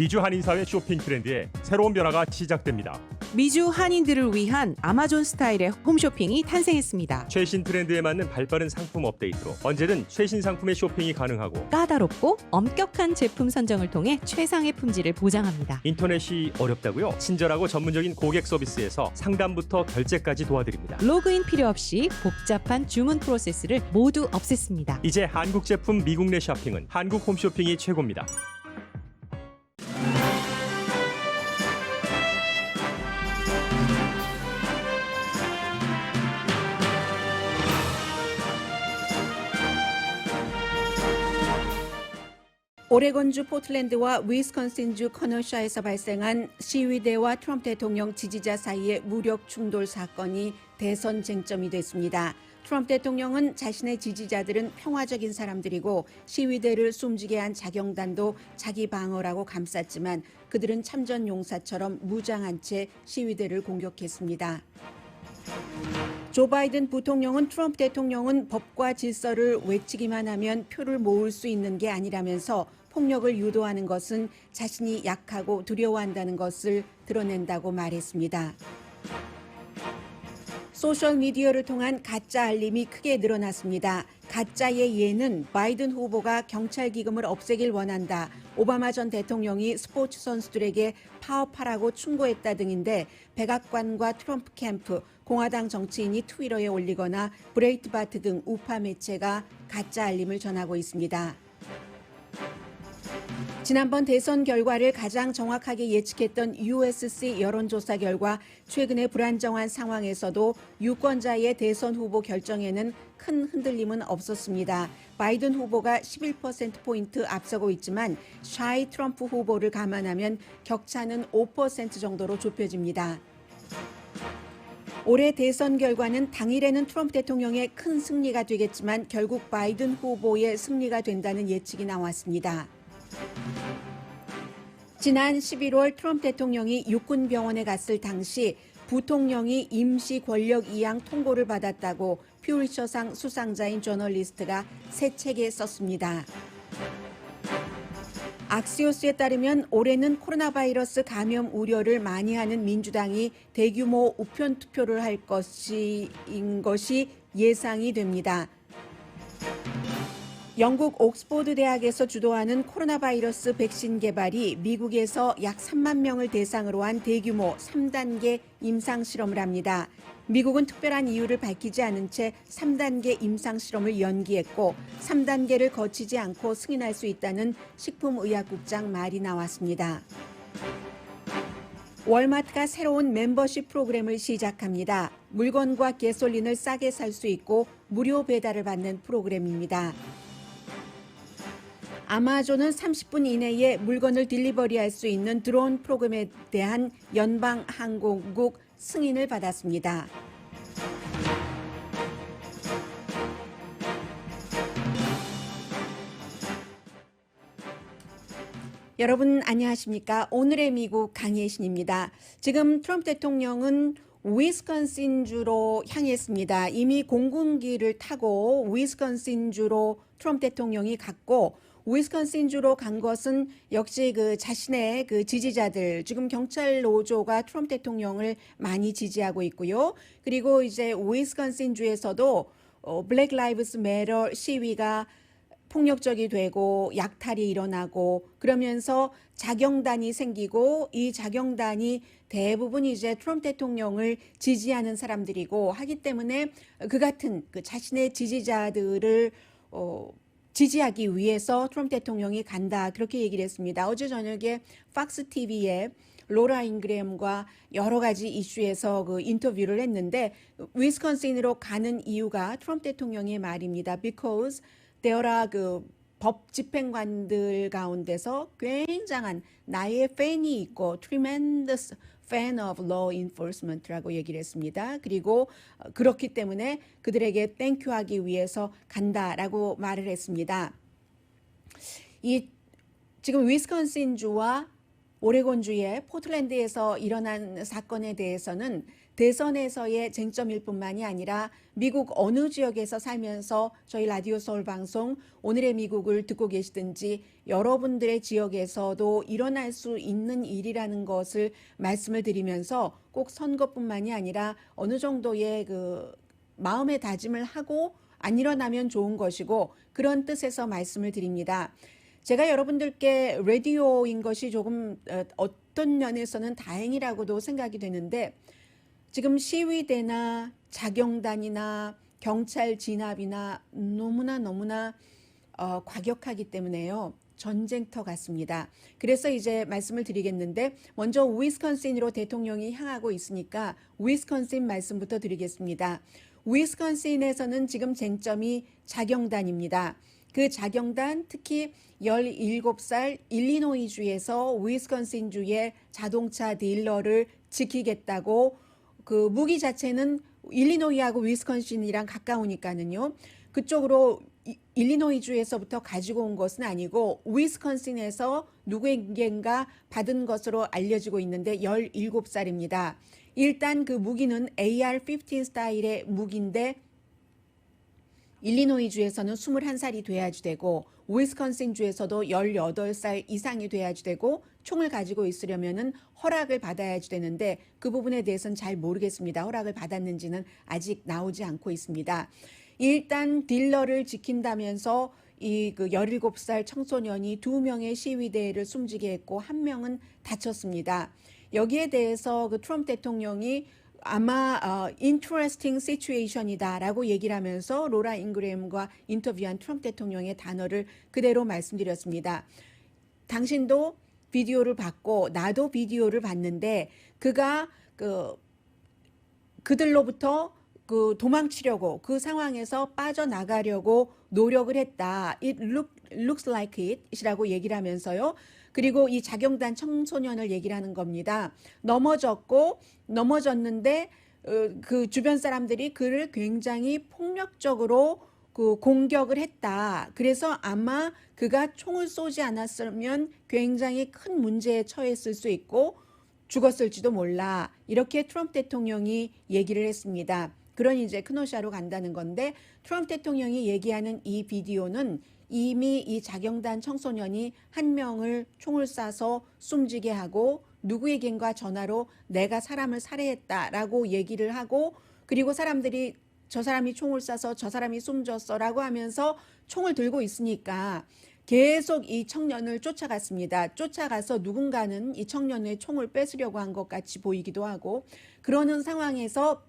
미주 한인사회 쇼핑 트렌드에 새로운 변화가 시작됩니다. 미주 한인들을 위한 아마존 스타일의 홈쇼핑이 탄생했습니다. 최신 트렌드에 맞는 발빠른 상품 업데이트로 언제든 최신 상품의 쇼핑이 가능하고 까다롭고 엄격한 제품 선정을 통해 최상의 품질을 보장합니다. 인터넷이 어렵다고요? 친절하고 전문적인 고객 서비스에서 상담부터 결제까지 도와드립니다. 로그인 필요 없이 복잡한 주문 프로세스를 모두 없앴습니다. 이제 한국 제품 미국 내 쇼핑은 한국 홈쇼핑이 최고입니다. 오레곤주 포틀랜드와 위스콘신주 커너샤에서 발생한 시위대와 트럼프 대통령 지지자 사이의 무력 충돌 사건이 대선 쟁점이 됐습니다. 트럼프 대통령은 자신의 지지자들은 평화적인 사람들이고 시위대를 숨지게 한 자경단도 자기 방어라고 감쌌지만 그들은 참전 용사처럼 무장한 채 시위대를 공격했습니다. 조 바이든 부통령은 트럼프 대통령은 법과 질서를 외치기만 하면 표를 모을 수 있는 게 아니라면서 폭력을 유도하는 것은 자신이 약하고 두려워한다는 것을 드러낸다고 말했습니다. 소셜미디어를 통한 가짜 알림이 크게 늘어났습니다. 가짜의 예는 바이든 후보가 경찰 기금을 없애길 원한다. 오바마 전 대통령이 스포츠 선수들에게 파업하라고 충고했다 등인데 백악관과 트럼프 캠프, 공화당 정치인이 트위터에 올리거나 브레이트바트 등 우파 매체가 가짜 알림을 전하고 있습니다. 지난번 대선 결과를 가장 정확하게 예측했던 USC 여론조사 결과 최근의 불안정한 상황에서도 유권자의 대선 후보 결정에는 큰 흔들림은 없었습니다. 바이든 후보가 11%포인트 앞서고 있지만 샤이 트럼프 후보를 감안하면 격차는 5% 정도로 좁혀집니다. 올해 대선 결과는 당일에는 트럼프 대통령의 큰 승리가 되겠지만 결국 바이든 후보의 승리가 된다는 예측이 나왔습니다. 지난 11월 트럼프 대통령이 육군병원에 갔을 당시 부통령이 임시 권력 이양 통보를 받았다고 퓰리처상 수상자인 저널리스트가 새 책에 썼습니다. 악시오스에 따르면 올해는 코로나 바이러스 감염 우려를 많이 하는 민주당이 대규모 우편 투표를 할 것인 것이 예상이 됩니다. 영국 옥스포드 대학에서 주도하는 코로나 바이러스 백신 개발이 미국에서 약 3만 명을 대상으로 한 대규모 3단계 임상 실험을 합니다. 미국은 특별한 이유를 밝히지 않은 채 3단계 임상 실험을 연기했고 3단계를 거치지 않고 승인할 수 있다는 식품의약국장 말이 나왔습니다. 월마트가 새로운 멤버십 프로그램을 시작합니다. 물건과 가솔린을 싸게 살 수 있고 무료 배달을 받는 프로그램입니다. 아마존은 30분 이내에 물건을 딜리버리할 수 있는 드론 프로그램에 대한 연방항공국 승인을 받았습니다. 여러분 안녕하십니까? 오늘의 미국 강예신입니다. 지금 트럼프 대통령은 위스콘신주로 향했습니다. 이미 공군기를 타고 위스콘신주로 트럼프 대통령이 갔고 위스콘신주로 간 것은 역시 자신의 지지자들, 지금 경찰 노조가 트럼프 대통령을 많이 지지하고 있고요. 그리고 이제 위스콘신주에서도 블랙 라이브스 매터 시위가 폭력적이 되고 약탈이 일어나고 그러면서 자경단이 생기고 이 자경단이 대부분 이제 트럼프 대통령을 지지하는 사람들이고 하기 때문에 그 같은 자신의 지지자들을 지지하기 위해서 트럼프 대통령이 간다 그렇게 얘기를 했습니다. 어제 저녁에 팍스 TV에 로라 잉그램과 여러 가지 이슈에서 인터뷰를 했는데 위스콘신으로 가는 이유가 트럼프 대통령의 말입니다. Because there are 법 집행관들 가운데서 굉장한 나의 팬이 있고 tremendous fan of law enforcement라고 얘기를 했습니다. 그리고 그렇기 때문에 그들에게 땡큐하기 위해서 간다라고 말을 했습니다. 지금 위스콘신주와 오레곤주의 포틀랜드에서 일어난 사건에 대해서는 대선에서의 쟁점일 뿐만이 아니라 미국 어느 지역에서 살면서 저희 라디오 서울 방송 오늘의 미국을 듣고 계시든지 여러분들의 지역에서도 일어날 수 있는 일이라는 것을 말씀을 드리면서 꼭 선거뿐만이 아니라 어느 정도의 그 마음의 다짐을 하고 안 일어나면 좋은 것이고 그런 뜻에서 말씀을 드립니다. 제가 여러분들께 라디오인 것이 조금 어떤 면에서는 다행이라고도 생각이 되는데 지금 시위대나 자경단이나 경찰 진압이나 너무나 과격하기 때문에요. 전쟁터 같습니다. 그래서 이제 말씀을 드리겠는데 먼저 위스콘신으로 대통령이 향하고 있으니까 위스콘신 말씀부터 드리겠습니다. 위스콘신에서는 지금 쟁점이 자경단입니다. 그 자경단 특히 17살 일리노이주에서 위스콘신주의 자동차 딜러를 지키겠다고 그 무기 자체는 일리노이하고 위스콘신이랑 가까우니까는요. 그쪽으로 일리노이주에서부터 가지고 온 것은 아니고 위스콘신에서 누구에겐가 받은 것으로 알려지고 있는데 17살입니다. 일단 그 무기는 AR-15 스타일의 무기인데 일리노이주에서는 21살이 돼야지 되고 위스콘신주에서도 18살 이상이 돼야지 되고 총을 가지고 있으려면은 허락을 받아야지 되는데 그 부분에 대해서는 잘 모르겠습니다. 허락을 받았는지는 아직 나오지 않고 있습니다. 일단 딜러를 지킨다면서 이 그 17살 청소년이 2명의 시위대를 숨지게 했고 1명은 다쳤습니다. 여기에 대해서 그 트럼프 대통령이 아마 interesting situation이다라고 얘기를 하면서 로라 잉그램과 인터뷰한 트럼프 대통령의 단어를 그대로 말씀드렸습니다. 당신도 비디오를 봤고 나도 비디오를 봤는데 그가 그들로부터 그 도망치려고 그 상황에서 빠져나가려고 노력을 했다. It looks like it이라고 얘기를 하면서요. 그리고 이 자경단 청소년을 얘기를 하는 겁니다. 넘어졌는데 그 주변 사람들이 그를 굉장히 폭력적으로 그 공격을 했다. 그래서 아마 그가 총을 쏘지 않았으면 굉장히 큰 문제에 처했을 수 있고 죽었을지도 몰라. 이렇게 트럼프 대통령이 얘기를 했습니다. 그러니 이제 크노샤로 간다는 건데 트럼프 대통령이 얘기하는 이 비디오는 이미 이 자경단 청소년이 1명을 총을 쏴서 숨지게 하고 누구에겐가 전화로 내가 사람을 살해했다라고 얘기를 하고 그리고 사람들이 저 사람이 총을 쏴서 저 사람이 숨졌어라고 하면서 총을 들고 있으니까 계속 이 청년을 쫓아갔습니다. 쫓아가서 누군가는 이 청년의 총을 뺏으려고 한 것 같이 보이기도 하고 그러는 상황에서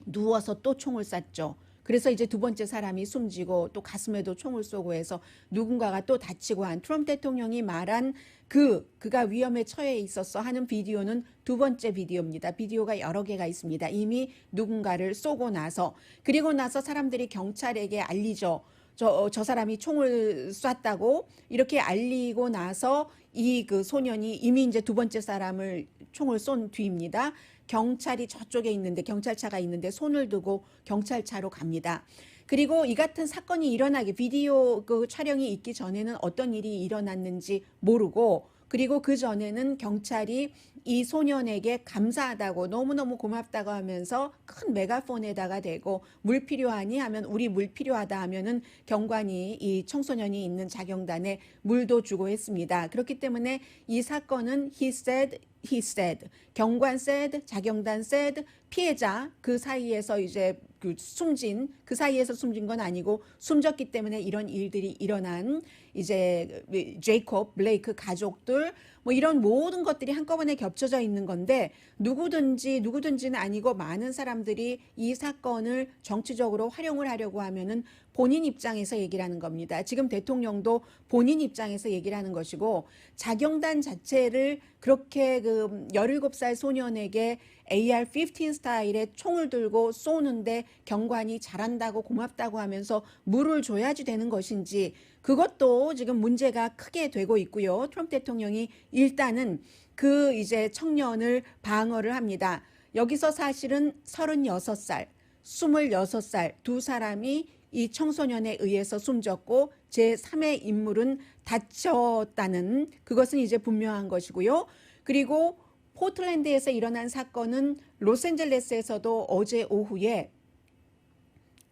누워서 또 총을 쐈죠. 그래서 이제 두 번째 사람이 숨지고 또 가슴에도 총을 쏘고 해서 누군가가 또 다치고 한 트럼프 대통령이 말한 그가 위험에 처해 있었어 하는 비디오는 두 번째 비디오입니다. 비디오가 여러 개가 있습니다. 이미 누군가를 쏘고 나서 그리고 나서 사람들이 경찰에게 알리죠. 저 사람이 총을 쐈다고 이렇게 알리고 나서 이 그 소년이 이미 이제 두 번째 사람을 총을 쏜 뒤입니다. 경찰이 저쪽에 있는데 경찰차가 있는데 손을 두고 경찰차로 갑니다. 그리고 이 같은 사건이 일어나기 비디오 그 촬영이 있기 전에는 어떤 일이 일어났는지 모르고 그리고 그 전에는 경찰이 이 소년에게 감사하다고 너무너무 고맙다고 하면서 큰 메가폰에다가 대고 물 필요하니 하면 우리 물 필요하다 하면은 경관이 이 청소년이 있는 자경단에 물도 주고 했습니다. 그렇기 때문에 이 사건은 he said, 경관 said, 자경단 said, 피해자 그 사이에서 이제 그 사이에서 숨진 건 아니고 숨졌기 때문에 이런 일들이 일어난 이제 제이콥 블레이크 가족들 뭐 이런 모든 것들이 한꺼번에 겹쳐져 있는 건데 누구든지는 아니고 많은 사람들이 이 사건을 정치적으로 활용을 하려고 하면은 본인 입장에서 얘기를 하는 겁니다. 지금 대통령도 본인 입장에서 얘기를 하는 것이고 자경단 자체를 그렇게 그 17살 소년에게 AR-15 스타일의 총을 들고 쏘는데 경관이 잘한다고 고맙다고 하면서 물을 줘야지 되는 것인지 그것도 지금 문제가 크게 되고 있고요. 트럼프 대통령이 일단은 그 이제 청년을 방어를 합니다. 여기서 사실은 36살, 26살 두 사람이 이 청소년에 의해서 숨졌고 제3의 인물은 다쳤다는 그것은 이제 분명한 것이고요. 그리고 포틀랜드에서 일어난 사건은 로스앤젤레스에서도 어제 오후에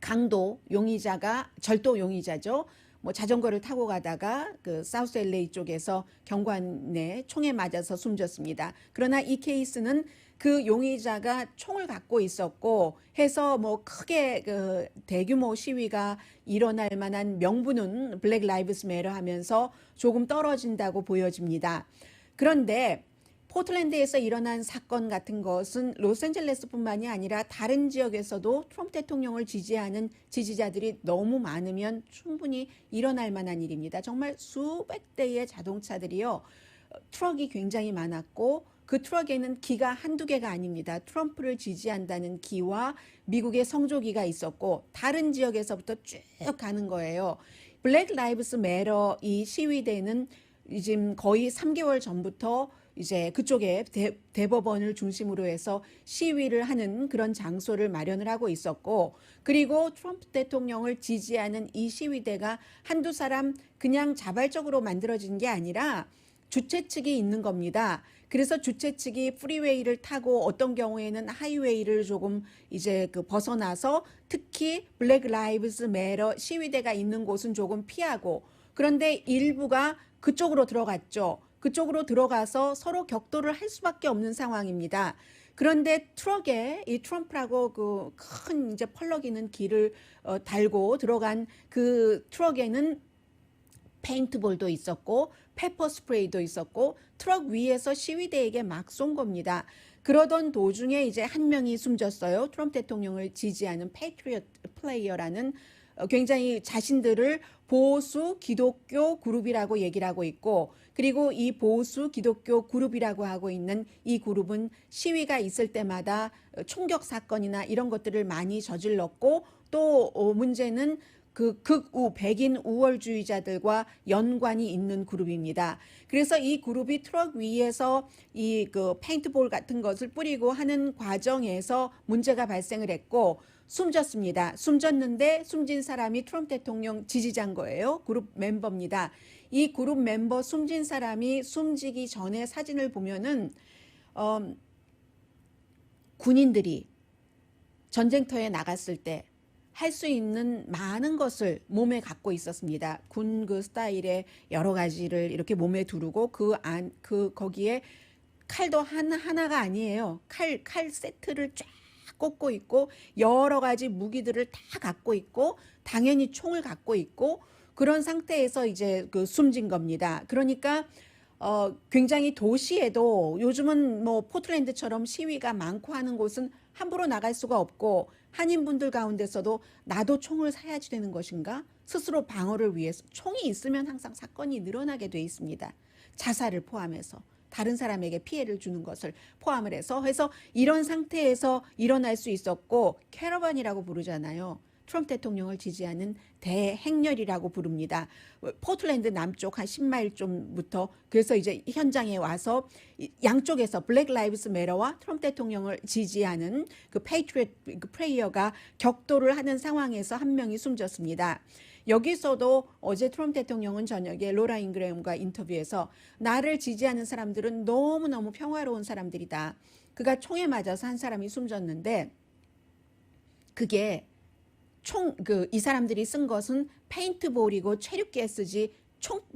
강도 용의자가 절도 용의자죠. 뭐 자전거를 타고 가다가 그 사우스 LA 쪽에서 경관에 총에 맞아서 숨졌습니다. 그러나 이 케이스는 그 용의자가 총을 갖고 있었고 해서 뭐 크게 그 대규모 시위가 일어날 만한 명분은 블랙 라이브스 매터 하면서 조금 떨어진다고 보여집니다. 그런데 포틀랜드에서 일어난 사건 같은 것은 로스앤젤레스뿐만이 아니라 다른 지역에서도 트럼프 대통령을 지지하는 지지자들이 너무 많으면 충분히 일어날 만한 일입니다. 정말 수백 대의 자동차들이요. 트럭이 굉장히 많았고 그 트럭에는 기가 한두 개가 아닙니다. 트럼프를 지지한다는 기와 미국의 성조기가 있었고 다른 지역에서부터 쭉 가는 거예요. 블랙 라이브스 매터 이 시위대는 지금 거의 3개월 전부터 이제 그쪽에 대법원을 중심으로 해서 시위를 하는 그런 장소를 마련을 하고 있었고 그리고 트럼프 대통령을 지지하는 이 시위대가 한두 사람 그냥 자발적으로 만들어진 게 아니라 주최 측이 있는 겁니다. 그래서 주최 측이 프리웨이를 타고 어떤 경우에는 하이웨이를 조금 이제 그 벗어나서 특히 블랙 라이브스 매터 시위대가 있는 곳은 조금 피하고 그런데 일부가 그쪽으로 들어갔죠. 그쪽으로 들어가서 서로 격돌을 할 수밖에 없는 상황입니다. 그런데 트럭에 이 트럼프라고 그 큰 이제 펄럭이는 길을 달고 들어간 그 트럭에는 페인트볼도 있었고 페퍼 스프레이도 있었고 트럭 위에서 시위대에게 막 쏜 겁니다. 그러던 도중에 이제 한 명이 숨졌어요. 트럼프 대통령을 지지하는 패트리엇 플레이어라는 굉장히 자신들을 보수 기독교 그룹이라고 얘기를 하고 있고 그리고 이 보수 기독교 그룹이라고 하고 있는 이 그룹은 시위가 있을 때마다 총격 사건이나 이런 것들을 많이 저질렀고 또 문제는 그 극우 백인 우월주의자들과 연관이 있는 그룹입니다. 그래서 이 그룹이 트럭 위에서 이 그 페인트볼 같은 것을 뿌리고 하는 과정에서 문제가 발생을 했고 숨졌습니다. 숨졌는데 숨진 사람이 트럼프 대통령 지지자인 거예요. 그룹 멤버입니다. 이 그룹 멤버 숨진 사람이 숨지기 전에 사진을 보면은 군인들이 전쟁터에 나갔을 때 할 수 있는 많은 것을 몸에 갖고 있었습니다. 군 그 스타일의 여러 가지를 이렇게 몸에 두르고 거기에 칼도 하나가 아니에요. 칼 세트를 쫙 꽂고 있고 여러 가지 무기들을 다 갖고 있고 당연히 총을 갖고 있고 그런 상태에서 이제 그 숨진 겁니다. 그러니까 굉장히 도시에도 요즘은 뭐 포틀랜드처럼 시위가 많고 하는 곳은 함부로 나갈 수가 없고 한인분들 가운데서도 나도 총을 사야지 되는 것인가? 스스로 방어를 위해서 총이 있으면 항상 사건이 늘어나게 돼 있습니다. 자살을 포함해서 다른 사람에게 피해를 주는 것을 포함을 해서 이런 상태에서 일어날 수 있었고 캐러반이라고 부르잖아요. 트럼프 대통령을 지지하는 대행렬이라고 부릅니다. 포틀랜드 남쪽 한 10마일 좀부터 그래서 이제 현장에 와서 양쪽에서 블랙 라이브스 매터와 트럼프 대통령을 지지하는 그 페이트리엇 프레이어가 격돌을 하는 상황에서 한 명이 숨졌습니다. 여기서도 어제 트럼프 대통령은 저녁에 로라 잉그램과 인터뷰에서 나를 지지하는 사람들은 너무너무 평화로운 사람들이다. 그가 총에 맞아서 한 사람이 숨졌는데 그게 이 사람들이 쓴 것은 페인트볼이고 체류가스지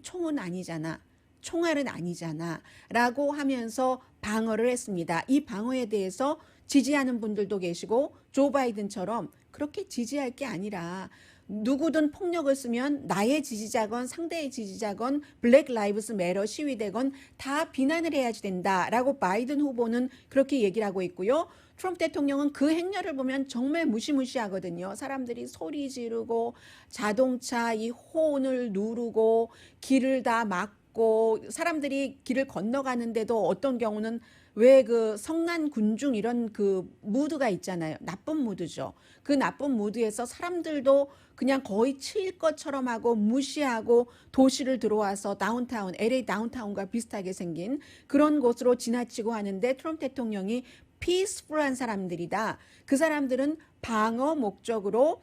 총은 아니잖아. 총알은 아니잖아. 라고 하면서 방어를 했습니다. 이 방어에 대해서 지지하는 분들도 계시고 조 바이든처럼 그렇게 지지할 게 아니라 누구든 폭력을 쓰면 나의 지지자건 상대의 지지자건 블랙 라이브스 매터 시위대건 다 비난을 해야지 된다라고 바이든 후보는 그렇게 얘기를 하고 있고요. 트럼프 대통령은 그 행렬을 보면 정말 무시무시하거든요. 사람들이 소리 지르고 자동차 이 호운을 누르고 길을 다 막고 사람들이 길을 건너가는데도 어떤 경우는 왜 그 성난 군중 이런 그 무드가 있잖아요. 나쁜 무드죠. 그 나쁜 무드에서 사람들도 그냥 거의 치일 것처럼 하고 무시하고 도시를 들어와서 다운타운, LA 다운타운과 비슷하게 생긴 그런 곳으로 지나치고 하는데 트럼프 대통령이 피스풀한 사람들이다. 그 사람들은 방어 목적으로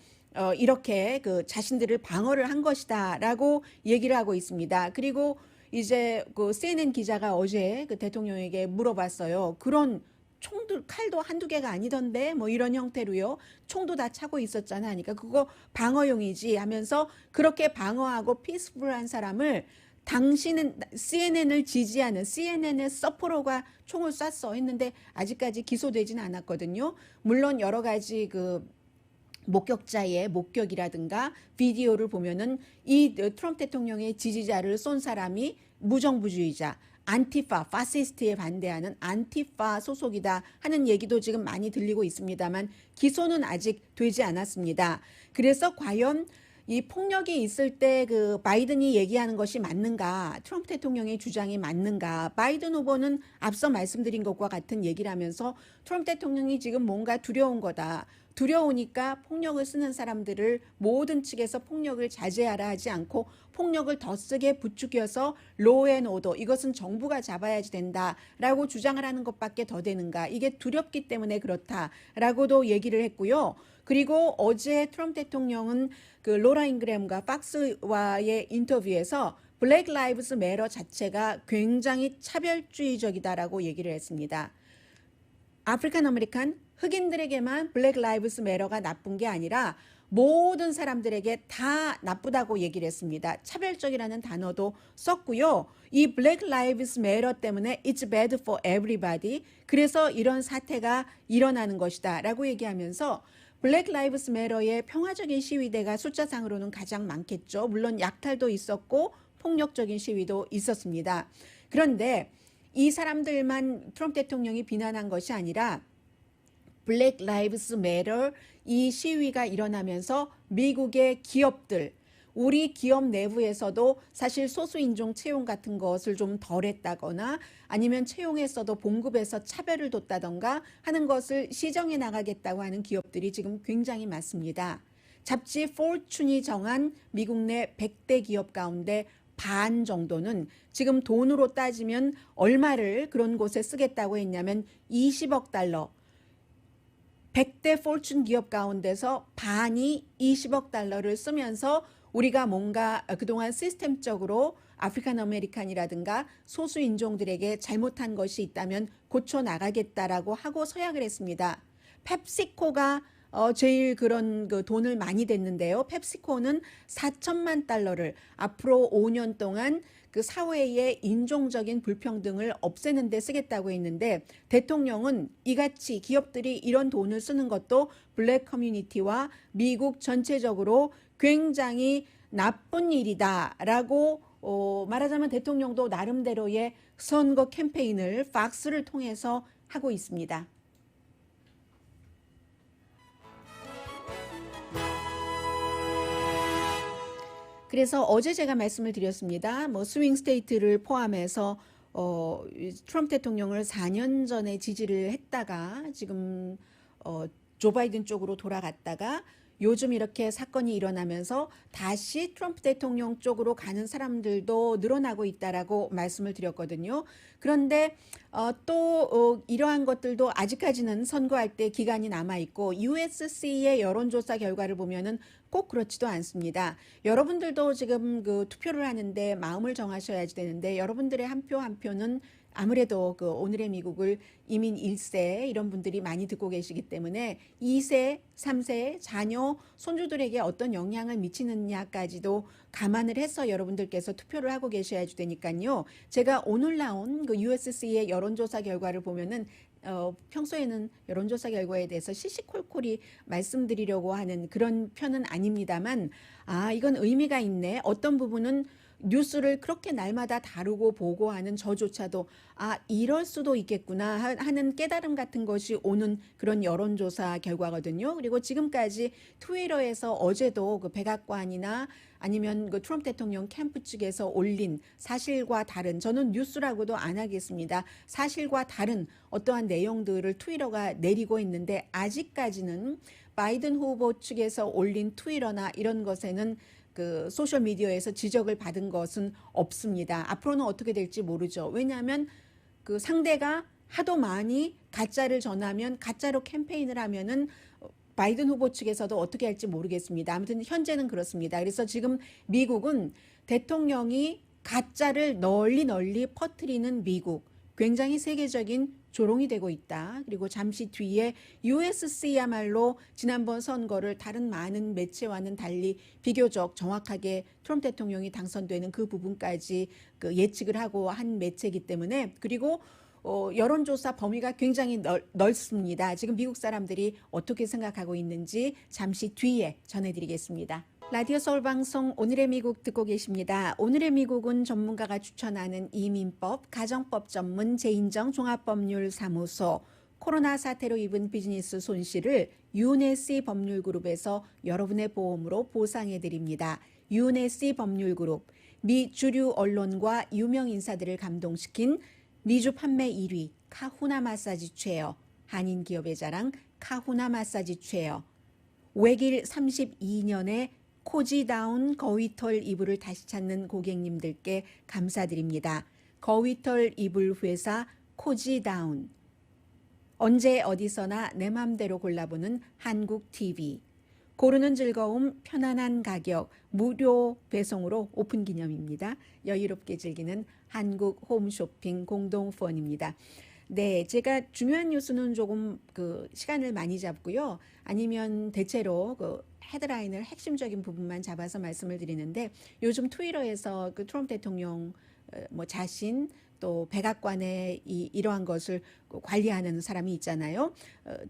이렇게 그 자신들을 방어를 한 것이다라고 얘기를 하고 있습니다. 그리고 이제 그 CNN 기자가 어제 그 대통령에게 물어봤어요. 그런 총들 칼도 한두 개가 아니던데 뭐 이런 형태로요. 총도 다 차고 있었잖아 하니까 그거 방어용이지 하면서 그렇게 방어하고 피스풀한 사람을 당신은 CNN을 지지하는 CNN의 서포러가 총을 쐈어 했는데 아직까지 기소되지는 않았거든요. 물론 여러 가지 그 목격자의 목격이라든가 비디오를 보면은 이 트럼프 대통령의 지지자를 쏜 사람이 무정부주의자, 안티파, 파시스트에 반대하는 안티파 소속이다 하는 얘기도 지금 많이 들리고 있습니다만 기소는 아직 되지 않았습니다. 그래서 과연 이 폭력이 있을 때 그 바이든이 얘기하는 것이 맞는가, 트럼프 대통령의 주장이 맞는가, 바이든 후보는 앞서 말씀드린 것과 같은 얘기를 하면서 트럼프 대통령이 지금 뭔가 두려운 거다. 두려우니까 폭력을 쓰는 사람들을 모든 측에서 폭력을 자제하라 하지 않고 폭력을 더 쓰게 부추겨서 로앤오더 이것은 정부가 잡아야지 된다라고 주장을 하는 것밖에 더 되는가. 이게 두렵기 때문에 그렇다라고도 얘기를 했고요. 그리고 어제 트럼프 대통령은 그 로라 잉그램과 팍스와의 인터뷰에서 블랙 라이브스 매러 자체가 굉장히 차별주의적이다라고 얘기를 했습니다. 아프리칸 아메리칸 흑인들에게만 블랙 라이브스 매러가 나쁜 게 아니라 모든 사람들에게 다 나쁘다고 얘기를 했습니다. 차별적이라는 단어도 썼고요. 이 블랙 라이브스 매러 때문에 it's bad for everybody. 그래서 이런 사태가 일어나는 것이다 라고 얘기하면서 블랙 라이브스 매러의 평화적인 시위대가 숫자상으로는 가장 많겠죠. 물론 약탈도 있었고 폭력적인 시위도 있었습니다. 그런데 이 사람들만 트럼프 대통령이 비난한 것이 아니라 블랙 라이브스 매터 이 시위가 일어나면서 미국의 기업들, 우리 기업 내부에서도 사실 소수인종 채용 같은 것을 좀 덜했다거나 아니면 채용에서도 봉급에서 차별을 뒀다던가 하는 것을 시정해 나가겠다고 하는 기업들이 지금 굉장히 많습니다. 잡지 포춘이 정한 미국 내 100대 기업 가운데 반 정도는 지금 돈으로 따지면 얼마를 그런 곳에 쓰겠다고 했냐면 20억 달러. 100대 포춘 기업 가운데서 반이 20억 달러를 쓰면서 우리가 뭔가 그동안 시스템적으로 아프리칸 아메리칸이라든가 소수 인종들에게 잘못한 것이 있다면 고쳐 나가겠다라고 하고 서약을 했습니다. 펩시코가 제일 그런 그 돈을 많이 댔는데요. 펩시코는 4천만 달러를 앞으로 5년 동안 그 사회의 인종적인 불평등을 없애는 데 쓰겠다고 했는데 대통령은 이같이 기업들이 이런 돈을 쓰는 것도 블랙 커뮤니티와 미국 전체적으로 굉장히 나쁜 일이다라고 말하자면 대통령도 나름대로의 선거 캠페인을 팍스를 통해서 하고 있습니다. 그래서 어제 제가 말씀을 드렸습니다. 뭐 스윙 스테이트를 포함해서 트럼프 대통령을 4년 전에 지지를 했다가 지금 조 바이든 쪽으로 돌아갔다가 요즘 이렇게 사건이 일어나면서 다시 트럼프 대통령 쪽으로 가는 사람들도 늘어나고 있다라고 말씀을 드렸거든요. 그런데 또 이러한 것들도 아직까지는 선거할 때 기간이 남아 있고 USC의 여론조사 결과를 보면은 꼭 그렇지도 않습니다. 여러분들도 지금 그 투표를 하는데 마음을 정하셔야지 되는데 여러분들의 한 표 한 표는 아무래도 그 오늘의 미국을 이민 1세 이런 분들이 많이 듣고 계시기 때문에 2세, 3세 자녀, 손주들에게 어떤 영향을 미치느냐까지도 감안을 해서 여러분들께서 투표를 하고 계셔야지 되니까요. 제가 오늘 나온 그 USC의 여론조사 결과를 보면은 평소에는 여론조사 결과에 대해서 시시콜콜이 말씀드리려고 하는 그런 편은 아닙니다만 이건 의미가 있네. 어떤 부분은 뉴스를 그렇게 날마다 다루고 보고하는 저조차도 이럴 수도 있겠구나 하는 깨달음 같은 것이 오는 그런 여론조사 결과거든요. 그리고 지금까지 트위터에서 어제도 그 백악관이나 아니면 그 트럼프 대통령 캠프 측에서 올린 사실과 다른, 저는 뉴스라고도 안 하겠습니다. 사실과 다른 어떠한 내용들을 트위터가 내리고 있는데 아직까지는 바이든 후보 측에서 올린 트위터나 이런 것에는 그 소셜 미디어에서 지적을 받은 것은 없습니다. 앞으로는 어떻게 될지 모르죠. 왜냐하면 그 상대가 하도 많이 가짜를 전하면 가짜로 캠페인을 하면은 바이든 후보 측에서도 어떻게 할지 모르겠습니다. 아무튼 현재는 그렇습니다. 그래서 지금 미국은 대통령이 가짜를 널리 퍼뜨리는 미국, 굉장히 세계적인 조롱이 되고 있다. 그리고 잠시 뒤에 USC야말로 지난번 선거를 다른 많은 매체와는 달리 비교적 정확하게 트럼프 대통령이 당선되는 그 부분까지 그 예측을 하고 한 매체이기 때문에, 그리고 여론조사 범위가 굉장히 넓습니다. 지금 미국 사람들이 어떻게 생각하고 있는지 잠시 뒤에 전해드리겠습니다. 라디오 서울 방송 오늘의 미국 듣고 계십니다. 오늘의 미국은 전문가가 추천하는 이민법, 가정법 전문 제인정 종합법률사무소, 코로나 사태로 입은 비즈니스 손실을 UNSC 법률그룹에서 여러분의 보험으로 보상해드립니다. UNSC 법률그룹, 미 주류 언론과 유명 인사들을 감동시킨 미주 판매 1위 카후나 마사지 체어, 한인 기업의 자랑 카후나 마사지 체어, 외길 32년의 코지다운 거위털 이불을 다시 찾는 고객님들께 감사드립니다. 거위털 이불 회사 코지다운, 언제 어디서나 내 맘대로 골라보는 한국 TV, 고르는 즐거움 편안한 가격 무료 배송으로 오픈 기념입니다. 여유롭게 즐기는 한국 홈쇼핑 공동후원입니다. 네, 제가 중요한 뉴스는 조금 그 시간을 많이 잡고요. 아니면 대체로 그 헤드라인을 핵심적인 부분만 잡아서 말씀을 드리는데, 요즘 트위터에서 그 트럼프 대통령 뭐 자신 또 백악관의 이러한 것을 관리하는 사람이 있잖아요.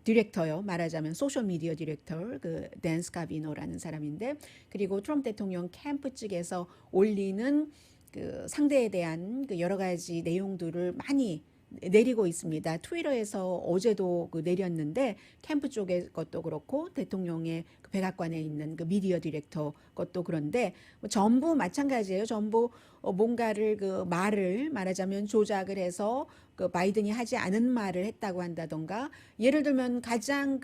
디렉터요. 말하자면 소셜 미디어 디렉터 그 댄 스카비노라는 사람인데, 그리고 트럼프 대통령 캠프 측에서 올리는 그 상대에 대한 그 여러 가지 내용들을 많이 내리고 있습니다. 트위터에서 어제도 그 내렸는데, 캠프 쪽의 것도 그렇고 대통령의 그 백악관에 있는 그 미디어 디렉터 것도 그런데 전부 마찬가지예요. 전부 뭔가를 그 말을 말하자면 조작을 해서 그 바이든이 하지 않은 말을 했다고 한다던가, 예를 들면 가장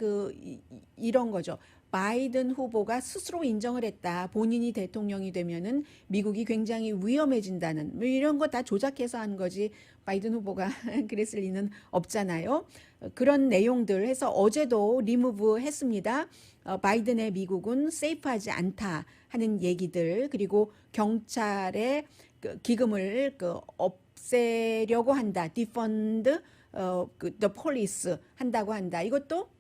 이런 거죠. 바이든 후보가 스스로 인정을 했다. 본인이 대통령이 되면은 미국이 굉장히 위험해진다는, 뭐 이런 거 다 조작해서 한 거지 바이든 후보가 그랬을 리는 없잖아요. 그런 내용들 해서 어제도 리무브 했습니다. 바이든의 미국은 세이프하지 않다 하는 얘기들, 그리고 경찰의 그 기금을 없애려고 한다. 디펀드 the police 한다고 한다. 이것도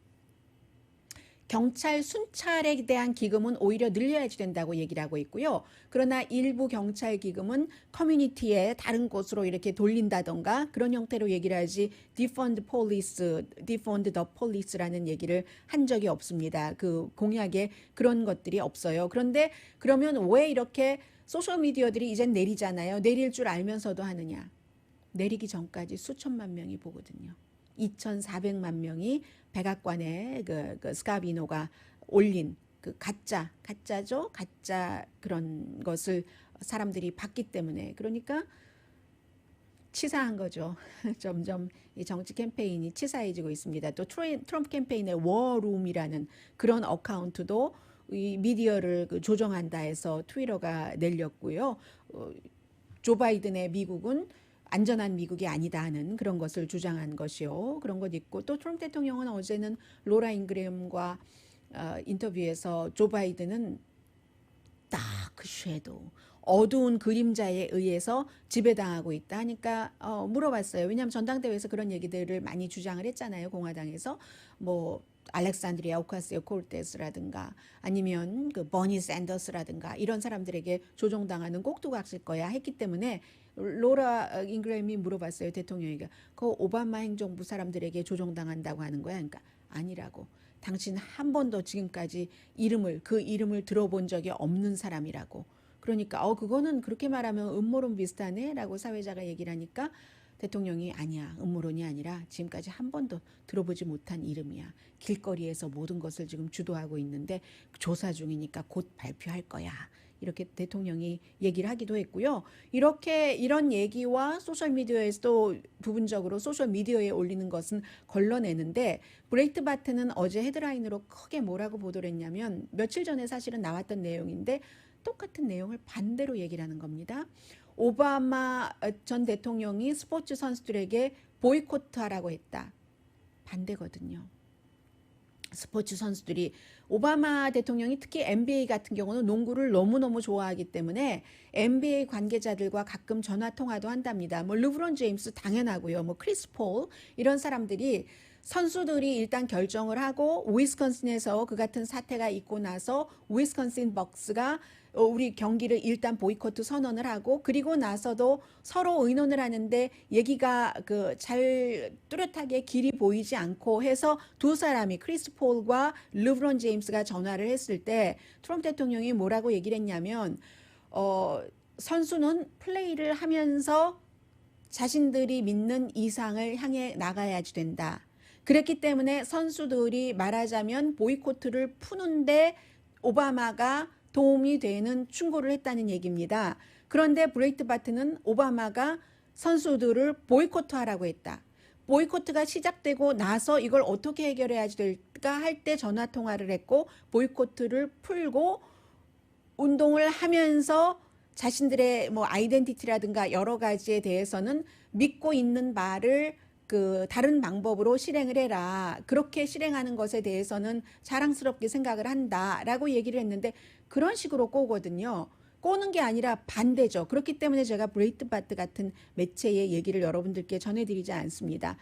경찰 순찰에 대한 기금은 오히려 늘려야지 된다고 얘기를 하고 있고요. 그러나 일부 경찰 기금은 커뮤니티에 다른 곳으로 이렇게 돌린다던가 그런 형태로 얘기를 하지, defund the police라는 얘기를 한 적이 없습니다. 그 공약에 그런 것들이 없어요. 그런데 그러면 왜 이렇게 소셜미디어들이 이젠 내리잖아요. 내릴 줄 알면서도 하느냐. 내리기 전까지 수천만 명이 보거든요. 2,400만 명이 백악관에 그 스카비노가 올린 그 가짜죠. 가짜 그런 것을 사람들이 봤기 때문에, 그러니까 치사한 거죠. 점점 이 정치 캠페인이 치사해지고 있습니다. 또 트럼프 캠페인의 워룸이라는 그런 어카운트도 이 미디어를 조정한다 해서 트위터가 내렸고요. 조 바이든의 미국은 안전한 미국이 아니다 하는 그런 것을 주장한 것이요. 그런 것 있고, 또 트럼프 대통령은 어제는 로라 잉그램과 인터뷰에서 조 바이든은 다크 섀도우, 어두운 그림자에 의해서 지배당하고 있다 하니까 물어봤어요. 왜냐하면 전당대회에서 그런 얘기들을 많이 주장을 했잖아요. 공화당에서 뭐 알렉산드리아 오카시오 콜테스라든가 아니면 그 버니 샌더스라든가 이런 사람들에게 조종당하는 꼭두각실 거야 했기 때문에, 로라 잉그램이 물어봤어요. 대통령에게 그 오바마 행정부 사람들에게 조종당한다고 하는 거야. 그러니까 아니라고. 당신 한 번도 지금까지 그 이름을 들어본 적이 없는 사람이라고. 그러니까 그거는 그렇게 말하면 음모론 비슷하네 라고 사회자가 얘기를 하니까 대통령이 아니야, 음모론이 아니라 지금까지 한 번도 들어보지 못한 이름이야. 길거리에서 모든 것을 지금 주도하고 있는데 조사 중이니까 곧 발표할 거야. 이렇게 대통령이 얘기를 하기도 했고요. 이런 얘기와 소셜미디어에서도 부분적으로 소셜미디어에 올리는 것은 걸러내는데, 브레이트바트는 어제 헤드라인으로 크게 뭐라고 보도를 했냐면, 며칠 전에 사실은 나왔던 내용인데 똑같은 내용을 반대로 얘기를 하는 겁니다. 오바마 전 대통령이 스포츠 선수들에게 보이콧하라고 했다. 반대거든요. 스포츠 선수들이 오바마 대통령이 특히 NBA 같은 경우는 농구를 너무너무 좋아하기 때문에 NBA 관계자들과 가끔 전화 통화도 한답니다. 뭐 르브론 제임스 당연하고요. 뭐 크리스 폴 이런 사람들이 선수들이 일단 결정을 하고 위스콘신에서 그 같은 사태가 있고 나서 위스콘신 벅스가 우리 경기를 일단 보이콧 선언을 하고 그리고 나서도 서로 의논을 하는데 얘기가 잘 뚜렷하게 길이 보이지 않고 해서 두 사람이 크리스 폴과 르브론 제임스가 전화를 했을 때 트럼프 대통령이 뭐라고 얘기를 했냐면 선수는 플레이를 하면서 자신들이 믿는 이상을 향해 나가야지 된다. 그랬기 때문에 선수들이 말하자면 보이콧을 푸는데 오바마가 도움이 되는 충고를 했다는 얘기입니다. 그런데 브레이트바트는 오바마가 선수들을 보이콧하라고 했다. 보이콧가 시작되고 나서 이걸 어떻게 해결해야 될까 할 때 전화 통화를 했고 보이콧을 풀고 운동을 하면서 자신들의 뭐 아이덴티티라든가 여러 가지에 대해서는 믿고 있는 바를 다른 방법으로 실행을 해라. 그렇게 실행하는 것에 대해서는 자랑스럽게 생각을 한다라고 얘기를 했는데 그런 식으로 꼬거든요. 꼬는 게 아니라 반대죠. 그렇기 때문에 제가 브레이트바트 같은 매체의 얘기를 여러분들께 전해드리지 않습니다.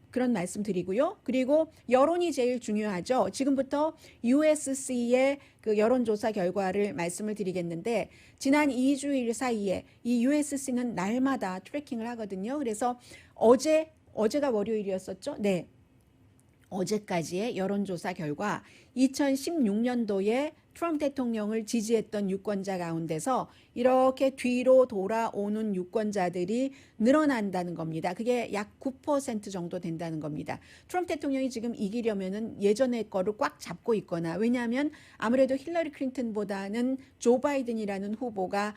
그런 말씀 드리고요. 그리고 여론이 제일 중요하죠. 지금부터 USC의 그 여론조사 결과를 말씀을 드리겠는데 지난 2주일 사이에 이 USC는 날마다 트래킹을 하거든요. 그래서 어제가 월요일이었었죠. 네. 어제까지의 여론조사 결과 2016년도에 트럼프 대통령을 지지했던 유권자 가운데서 이렇게 뒤로 돌아오는 유권자들이 늘어난다는 겁니다. 그게 약 9% 정도 된다는 겁니다. 트럼프 대통령이 지금 이기려면은 예전의 거를 꽉 잡고 있거나 왜냐하면 아무래도 힐러리 클린턴보다는 조 바이든이라는 후보가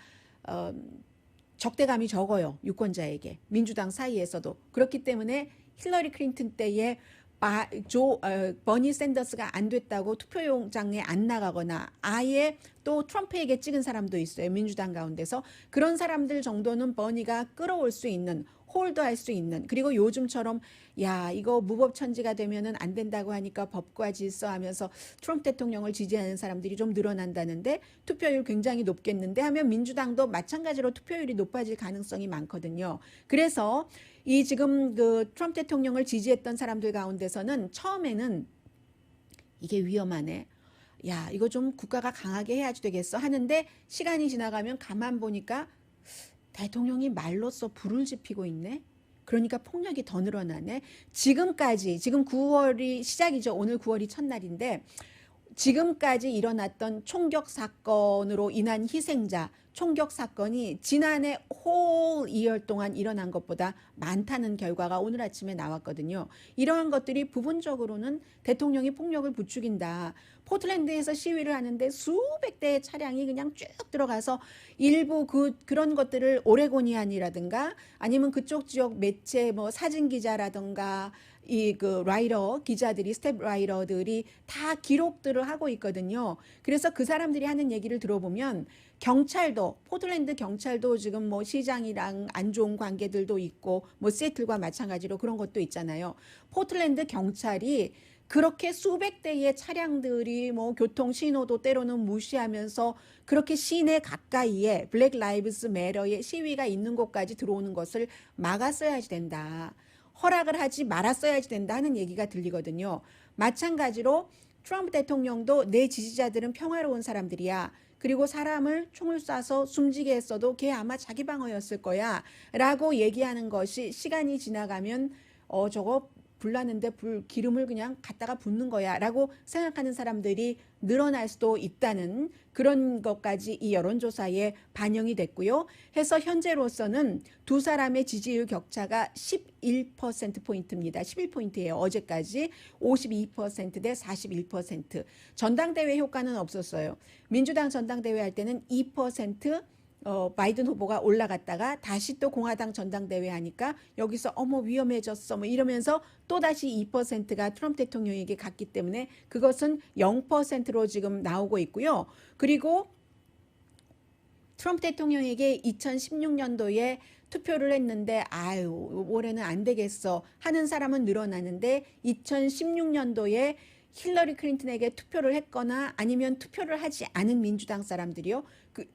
적대감이 적어요. 유권자에게. 민주당 사이에서도. 그렇기 때문에 힐러리 클린턴 때에 버니 샌더스가 안 됐다고 투표용장에 안 나가거나 아예 또 트럼프에게 찍은 사람도 있어요. 민주당 가운데서. 그런 사람들 정도는 버니가 끌어올 수 있는 홀드할 수 있는 그리고 요즘처럼 야 이거 무법천지가 되면은 안 된다고 하니까 법과 질서 하면서 트럼프 대통령을 지지하는 사람들이 좀 늘어난다는데 투표율 굉장히 높겠는데 하면 민주당도 마찬가지로 투표율이 높아질 가능성이 많거든요. 그래서 이 지금 그 트럼프 대통령을 지지했던 사람들 가운데서는 처음에는 이게 위험하네. 야 이거 좀 국가가 강하게 해야지 되겠어 하는데 시간이 지나가면 가만 보니까 대통령이 말로써 불을 지피고 있네. 그러니까 폭력이 더 늘어나네. 지금 9월이 시작이죠. 오늘 9월이 첫날인데 지금까지 일어났던 총격 사건으로 인한 희생자, 총격 사건이 지난해 whole year 동안 일어난 것보다 많다는 결과가 오늘 아침에 나왔거든요. 이러한 것들이 부분적으로는 대통령이 폭력을 부추긴다. 포틀랜드에서 시위를 하는데 수백 대의 차량이 그냥 쭉 들어가서 일부 그런 것들을 오레고니안이라든가 아니면 그쪽 지역 매체 뭐 사진 기자라든가 라이더 기자들이 스텝 라이더들이 다 기록들을 하고 있거든요. 그래서 그 사람들이 하는 얘기를 들어보면 경찰도 포틀랜드 경찰도 지금 뭐 시장이랑 안 좋은 관계들도 있고 뭐 시애틀과 마찬가지로 그런 것도 있잖아요. 포틀랜드 경찰이 그렇게 수백 대의 차량들이 뭐 교통 신호도 때로는 무시하면서 그렇게 시내 가까이에 블랙 라이브스 매러의 시위가 있는 곳까지 들어오는 것을 막았어야지 된다. 허락을 하지 말았어야지 된다는 얘기가 들리거든요. 마찬가지로 트럼프 대통령도 내 지지자들은 평화로운 사람들이야. 그리고 사람을 총을 쏴서 숨지게 했어도 걔 아마 자기 방어였을 거야. 라고 얘기하는 것이 시간이 지나가면 저거 불났는데 기름을 그냥 갖다가 붓는 거야 라고 생각하는 사람들이 늘어날 수도 있다는 그런 것까지 이 여론조사에 반영이 됐고요. 해서 현재로서는 두 사람의 지지율 격차가 11%포인트입니다. 11포인트예요. 어제까지 52%대 41%. 전당대회 효과는 없었어요. 민주당 전당대회 할 때는 2% 바이든 후보가 올라갔다가 다시 또 공화당 전당대회 하니까 여기서 어머 위험해졌어 뭐 이러면서 또다시 2%가 트럼프 대통령에게 갔기 때문에 그것은 0%로 지금 나오고 있고요. 그리고 트럼프 대통령에게 2016년도에 투표를 했는데 아유 올해는 안 되겠어 하는 사람은 늘어나는데 2016년도에 힐러리 클린턴에게 투표를 했거나 아니면 투표를 하지 않은 민주당 사람들이요.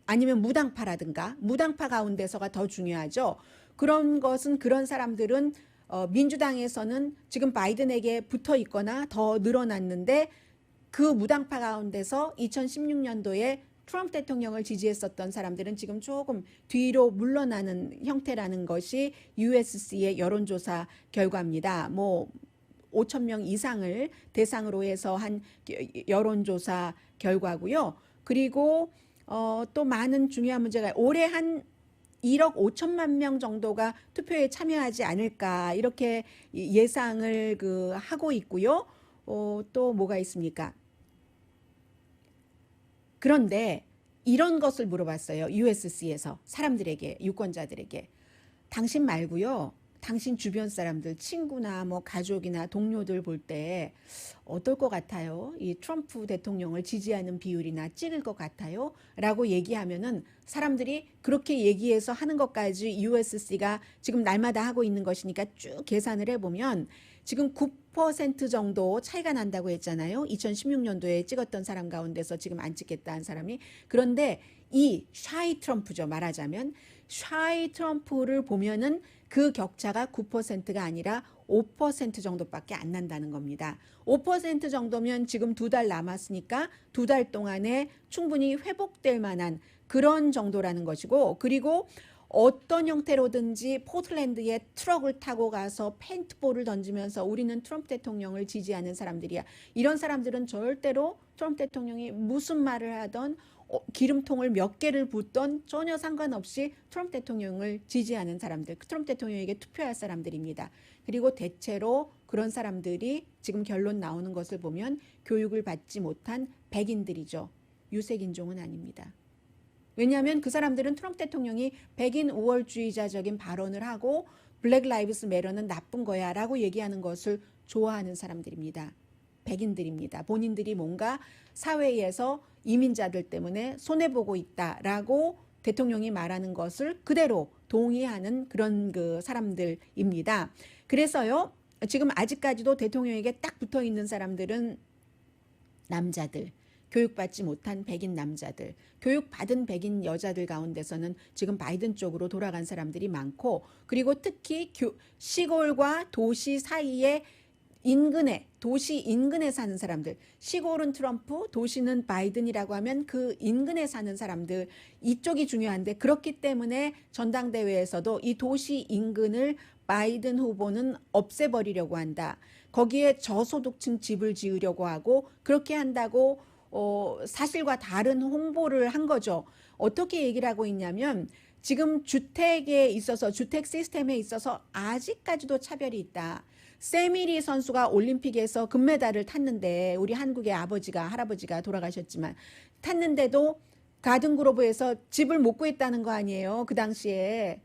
아니면 무당파라든가 무당파 가운데서가 더 중요하죠. 그런 것은 그런 사람들은 민주당에서는 지금 바이든에게 붙어 있거나 더 늘어났는데 그 무당파 가운데서 2016년도에 트럼프 대통령을 지지했었던 사람들은 지금 조금 뒤로 물러나는 형태라는 것이 USC의 여론조사 결과입니다. 뭐 5천 명 이상을 대상으로 해서 한 여론조사 결과고요. 그리고 또 많은 중요한 문제가 올해 한 1억 5천만 명 정도가 투표에 참여하지 않을까 이렇게 예상을 하고 있고요. 또 뭐가 있습니까? 그런데 이런 것을 물어봤어요. USC에서 사람들에게, 유권자들에게. 당신 말고요. 당신 주변 사람들, 친구나 뭐 가족이나 동료들 볼 때 어떨 것 같아요? 이 트럼프 대통령을 지지하는 비율이나 찍을 것 같아요? 라고 얘기하면은 사람들이 그렇게 얘기해서 하는 것까지 USC가 지금 날마다 하고 있는 것이니까 쭉 계산을 해보면 지금 9% 정도 차이가 난다고 했잖아요. 2016년도에 찍었던 사람 가운데서 지금 안 찍겠다 한 사람이. 그런데 이 샤이 트럼프죠. 말하자면 샤이 트럼프를 보면은 그 격차가 9%가 아니라 5% 정도밖에 안 난다는 겁니다. 5% 정도면 지금 2달 남았으니까 2달 동안에 충분히 회복될 만한 그런 정도라는 것이고, 그리고 어떤 형태로든지 포틀랜드에 트럭을 타고 가서 페인트볼을 던지면서 우리는 트럼프 대통령을 지지하는 사람들이야. 이런 사람들은 절대로 트럼프 대통령이 무슨 말을 하던 기름통을 몇 개를 붓던 전혀 상관없이 트럼프 대통령을 지지하는 사람들, 트럼프 대통령에게 투표할 사람들입니다. 그리고 대체로 그런 사람들이 지금 결론 나오는 것을 보면 교육을 받지 못한 백인들이죠. 유색인종은 아닙니다. 왜냐하면 그 사람들은 트럼프 대통령이 백인 우월주의자적인 발언을 하고 블랙 라이브스 매터는 나쁜 거야 라고 얘기하는 것을 좋아하는 사람들입니다. 백인들입니다. 본인들이 뭔가 사회에서 이민자들 때문에 손해보고 있다라고 대통령이 말하는 것을 그대로 동의하는 그런 사람들입니다. 그래서요, 지금 아직까지도 대통령에게 딱 붙어 있는 사람들은 남자들, 교육받지 못한 백인 남자들, 교육받은 백인 여자들 가운데서는 지금 바이든 쪽으로 돌아간 사람들이 많고, 그리고 특히 시골과 도시 사이에 도시 인근에 사는 사람들, 시골은 트럼프, 도시는 바이든이라고 하면 그 인근에 사는 사람들, 이쪽이 중요한데, 그렇기 때문에 전당대회에서도 이 도시 인근을 바이든 후보는 없애버리려고 한다. 거기에 저소득층 집을 지으려고 하고, 그렇게 한다고 사실과 다른 홍보를 한 거죠. 어떻게 얘기를 하고 있냐면 지금 주택에 있어서, 주택 시스템에 있어서 아직까지도 차별이 있다. 세미리 선수가 올림픽에서 금메달을 탔는데, 우리 한국의 할아버지가 돌아가셨지만 탔는데도 가든그로브에서 집을 못 구했다는 거 아니에요. 그 당시에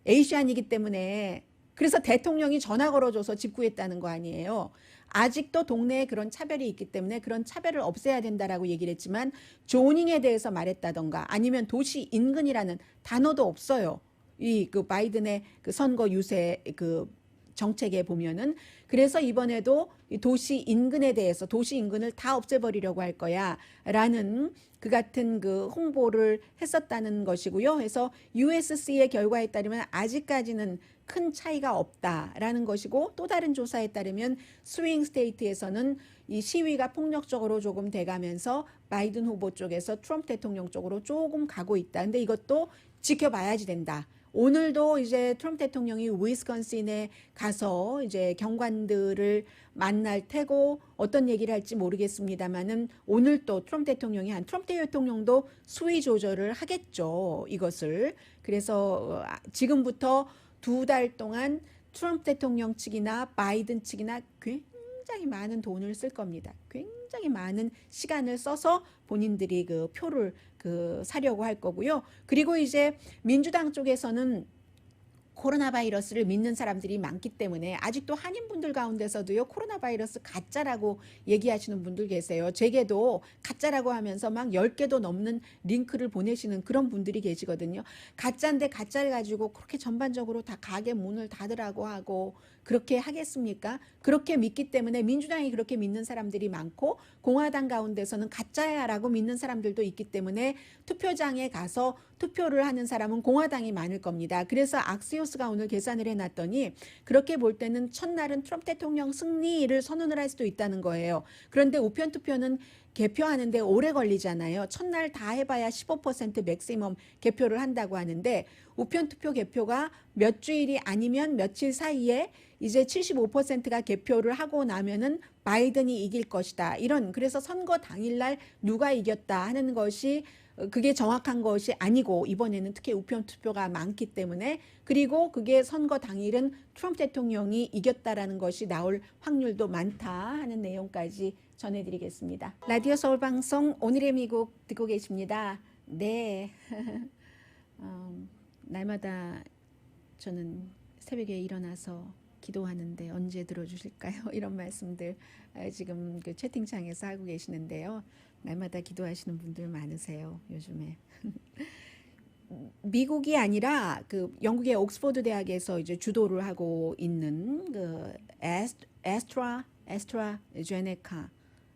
에이시안이기 때문에. 그래서 대통령이 전화 걸어줘서 집 구했다는 거 아니에요. 아직도 동네에 그런 차별이 있기 때문에 그런 차별을 없애야 된다라고 얘기를 했지만, 조닝에 대해서 말했다던가 아니면 도시 인근이라는 단어도 없어요. 바이든의 선거 유세 정책에 보면은. 그래서 이번에도 도시 인근에 대해서 도시 인근을 다 없애버리려고 할 거야 라는 그 같은 홍보를 했었다는 것이고요. 그래서 USC의 결과에 따르면 아직까지는 큰 차이가 없다라는 것이고, 또 다른 조사에 따르면 스윙 스테이트에서는 이 시위가 폭력적으로 조금 돼가면서 바이든 후보 쪽에서 트럼프 대통령 쪽으로 조금 가고 있다. 근데 이것도 지켜봐야지 된다. 오늘도 이제 트럼프 대통령이 위스콘신에 가서 이제 경관들을 만날 테고 어떤 얘기를 할지 모르겠습니다만은, 오늘 또 트럼프 대통령도 수위 조절을 하겠죠, 이것을. 그래서 지금부터 2달 동안 트럼프 대통령 측이나 바이든 측이나 굉장히 많은 돈을 쓸 겁니다. 굉장히 많은 시간을 써서 본인들이 표를 사려고 할 거고요. 그리고 이제 민주당 쪽에서는 코로나 바이러스를 믿는 사람들이 많기 때문에 아직도 한인분들 가운데서도요 코로나 바이러스 가짜라고 얘기하시는 분들 계세요. 제게도 가짜라고 하면서 막 10개도 넘는 링크를 보내시는 그런 분들이 계시거든요. 가짜인데 가짜를 가지고 그렇게 전반적으로 다 가게 문을 닫으라고 하고 그렇게 하겠습니까? 그렇게 믿기 때문에 민주당이 그렇게 믿는 사람들이 많고 공화당 가운데서는 가짜야라고 믿는 사람들도 있기 때문에 투표장에 가서 투표를 하는 사람은 공화당이 많을 겁니다. 그래서 악시오스가 오늘 계산을 해놨더니 그렇게 볼 때는 첫날은 트럼프 대통령 승리를 선언을 할 수도 있다는 거예요. 그런데 우편 투표는 개표하는데 오래 걸리잖아요. 첫날 다 해봐야 15% 맥시멈 개표를 한다고 하는데 우편 투표 개표가 몇 주일이 아니면 며칠 사이에 이제 75%가 개표를 하고 나면은 바이든이 이길 것이다. 이런 그래서 선거 당일날 누가 이겼다 하는 것이 그게 정확한 것이 아니고 이번에는 특히 우편 투표가 많기 때문에 그리고 그게 선거 당일은 트럼프 대통령이 이겼다라는 것이 나올 확률도 많다 하는 내용까지 전해드리겠습니다. 라디오 서울 방송 오늘의 미국 듣고 계십니다. 네, 날마다 저는 새벽에 일어나서 기도하는데 언제 들어주실까요? 이런 말씀들 지금 그 채팅창에서 하고 계시는데요. 날마다 기도하시는 분들 많으세요, 요즘에. 미국이 아니라 그 영국의 옥스퍼드 대학에서 이제 주도를 하고 있는 그 에스트라제네카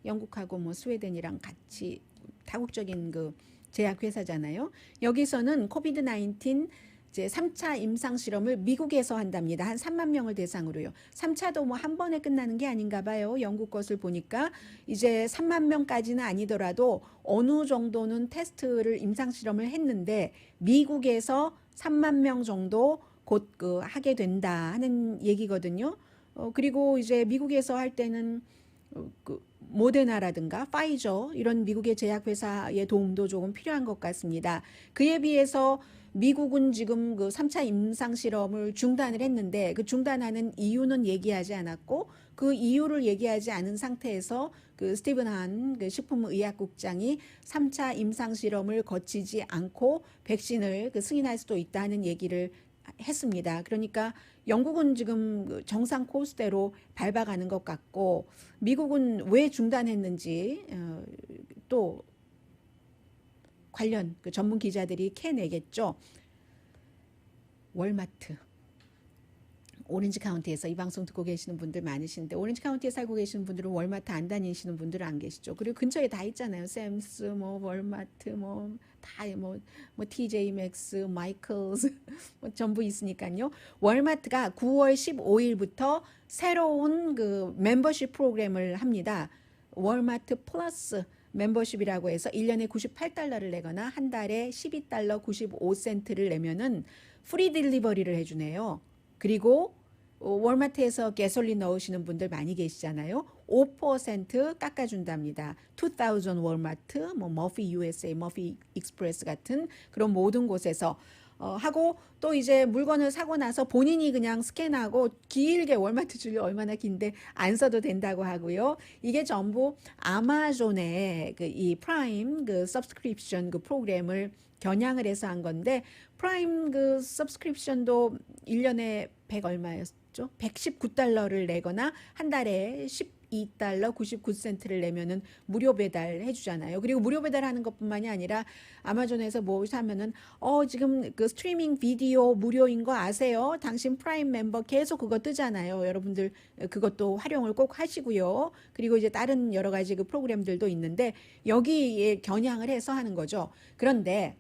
영국하고 뭐 스웨덴이랑 같이 다국적인 그 제약 회사잖아요. 여기서는 코비드 19 이제 3차 임상 실험을 미국에서 한답니다. 한 3만 명을 대상으로요. 3차도 뭐 한 번에 끝나는 게 아닌가 봐요. 영국 것을 보니까 이제 3만 명까지는 아니더라도 어느 정도는 테스트를 임상 실험을 했는데 미국에서 3만 명 정도 곧 그 하게 된다 하는 얘기거든요. 그리고 이제 미국에서 할 때는 그 모데나라든가 파이저 이런 미국의 제약회사의 도움도 조금 필요한 것 같습니다. 그에 비해서 미국은 지금 그 3차 임상 실험을 중단을 했는데 그 중단하는 이유는 얘기하지 않았고 그 이유를 얘기하지 않은 상태에서 그 스티븐 한 그 식품의약국장이 3차 임상 실험을 거치지 않고 백신을 그 승인할 수도 있다는 얘기를 했습니다. 그러니까 영국은 지금 그 정상 코스대로 밟아가는 것 같고 미국은 왜 중단했는지 또 관련 그 전문 기자들이 캐내겠죠. 월마트. 오렌지 카운티에서 이 방송 듣고 계시는 분들 많으신데 오렌지 카운티에 살고 계시는 분들은 월마트 안 다니시는 분들은 안 계시죠. 그리고 근처에 다 있잖아요. 샘스, 뭐 월마트, 뭐 다 뭐 TJ 맥스, 마이클스 뭐 전부 있으니까요. 월마트가 9월 15일부터 새로운 그 멤버십 프로그램을 합니다. 월마트 플러스 멤버십이라고 해서 1년에 98달러를 내거나 한 달에 12달러 95센트를 내면은 프리 딜리버리를 해주네요. 그리고 월마트에서 가솔린 넣으시는 분들 많이 계시잖아요. 5% 깎아준답니다. 2000 월마트, 뭐 머피 USA, 머피 익스프레스 같은 그런 모든 곳에서 하고 또 이제 물건을 사고 나서 본인이 그냥 스캔하고 길게 월마트 줄이 얼마나 긴데 안 써도 된다고 하고요. 이게 전부 아마존의 그 이 프라임 그 서브스크립션 그 프로그램을 겨냥을 해서 한 건데 프라임 그 서브스크립션도 1년에 100 얼마였죠? 119달러를 내거나 한 달에 12달러 99센트를 내면은 무료 배달 해주잖아요. 그리고 무료 배달하는 것뿐만이 아니라 아마존에서 뭐 사면은 지금 그 스트리밍 비디오 무료인 거 아세요? 당신 프라임 멤버 계속 그거 뜨잖아요. 여러분들 그것도 활용을 꼭 하시고요. 그리고 이제 다른 여러 가지 그 프로그램들도 있는데 여기에 겨냥을 해서 하는 거죠. 그런데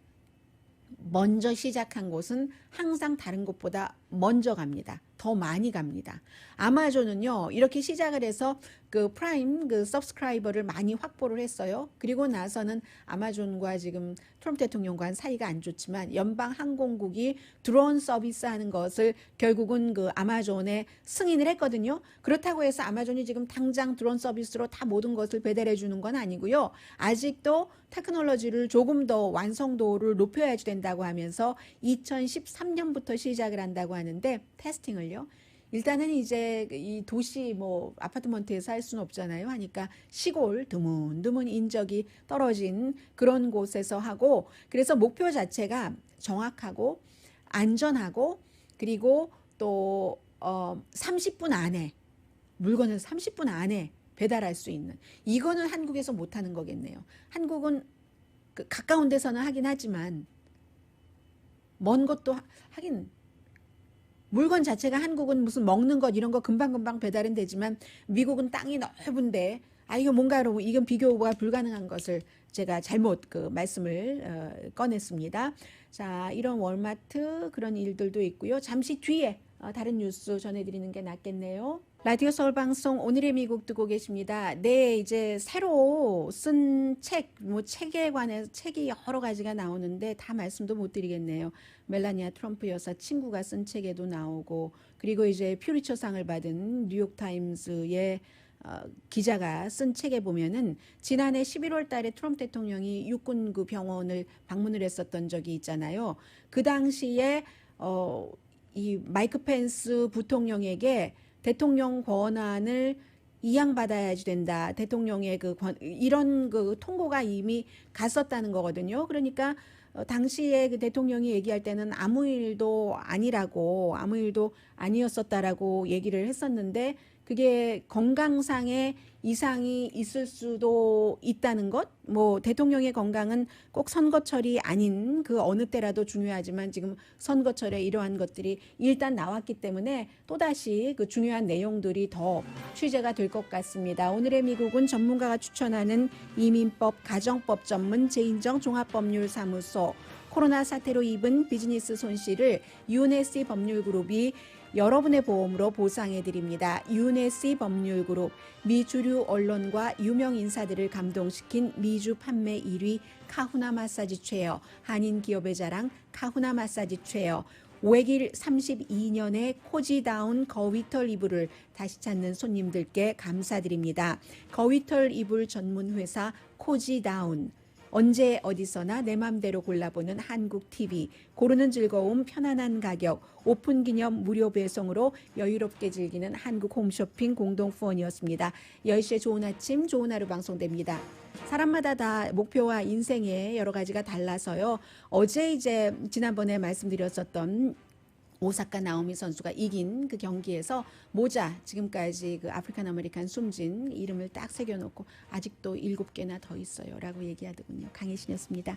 먼저 시작한 곳은 항상 다른 곳보다 먼저 갑니다. 더 많이 갑니다. 아마존은요, 이렇게 시작을 해서 그 프라임 그 서브스크라이버를 많이 확보를 했어요. 그리고 나서는 아마존과 지금 트럼프 대통령과는 사이가 안 좋지만 연방 항공국이 드론 서비스 하는 것을 결국은 그 아마존에 승인을 했거든요. 그렇다고 해서 아마존이 지금 당장 드론 서비스로 다 모든 것을 배달해 주는 건 아니고요. 아직도 테크놀로지를 조금 더 완성도를 높여야지 된다고 하면서 2013년부터 시작을 한다고 하는데 테스팅을요. 일단은 이제 이 도시 뭐 아파트먼트에서 할 수는 없잖아요. 하니까 시골 드문드문 인적이 떨어진 그런 곳에서 하고 그래서 목표 자체가 정확하고 안전하고 그리고 또 30분 안에 물건을 30분 안에 배달할 수 있는 이거는 한국에서 못하는 거겠네요. 한국은 그 가까운 데서는 하긴 하지만 먼 것도 하긴 물건 자체가 한국은 무슨 먹는 것 이런 거 금방금방 배달은 되지만 미국은 땅이 넓은데 이거 뭔가로 이건 비교가 불가능한 것을 제가 잘못 그 말씀을 꺼냈습니다. 자, 이런 월마트 그런 일들도 있고요. 잠시 뒤에 다른 뉴스 전해드리는 게 낫겠네요. 라디오 서울 방송 오늘의 미국 듣고 계십니다. 네, 이제 새로 쓴 책, 책에 관해서 책이 여러 가지가 나오는데 다 말씀도 못 드리겠네요. 멜라니아 트럼프 여사 친구가 쓴 책에도 나오고 그리고 이제 퓨리처상을 받은 뉴욕타임스의 기자가 쓴 책에 보면은 지난해 11월 달에 트럼프 대통령이 육군 그 병원을 방문을 했었던 적이 있잖아요. 그 당시에 이 마이크 펜스 부통령에게 대통령 권한을 이양받아야지 된다. 대통령의 이런 그 통보가 이미 갔었다는 거거든요. 그러니까 당시에 그 대통령이 얘기할 때는 아무 일도 아니었었다라고 얘기를 했었는데 그게 건강상의 이상이 있을 수도 있다는 것, 대통령의 건강은 꼭 선거철이 아닌 그 어느 때라도 중요하지만 지금 선거철에 이러한 것들이 일단 나왔기 때문에 또다시 그 중요한 내용들이 더 취재가 될 것 같습니다. 오늘의 미국은 전문가가 추천하는 이민법, 가정법 전문 제인정 종합법률사무소, 코로나 사태로 입은 비즈니스 손실을 UNSC 법률그룹이 여러분의 보험으로 보상해드립니다. UNSC 법률그룹, 미주류 언론과 유명 인사들을 감동시킨 미주 판매 1위 카후나 마사지 체어, 한인 기업의 자랑 카후나 마사지 체어, 500일 32년의 코지다운 거위털 이불을 다시 찾는 손님들께 감사드립니다. 거위털 이불 전문 회사 코지다운, 언제 어디서나 내 맘대로 골라보는 한국 TV, 고르는 즐거움 편안한 가격, 오픈 기념 무료 배송으로 여유롭게 즐기는 한국 홈쇼핑 공동 후원이었습니다. 10시에 좋은 아침 좋은 하루 방송됩니다. 사람마다 다 목표와 인생에 여러 가지가 달라서요. 어제 이제 지난번에 말씀드렸었던 오사카 나오미 선수가 이긴 그 경기에서 모자 지금까지 그 아프리칸 아메리칸 숨진 이름을 딱 새겨놓고 아직도 7개나 더 있어요 라고 얘기하더군요. 강혜신이었습니다.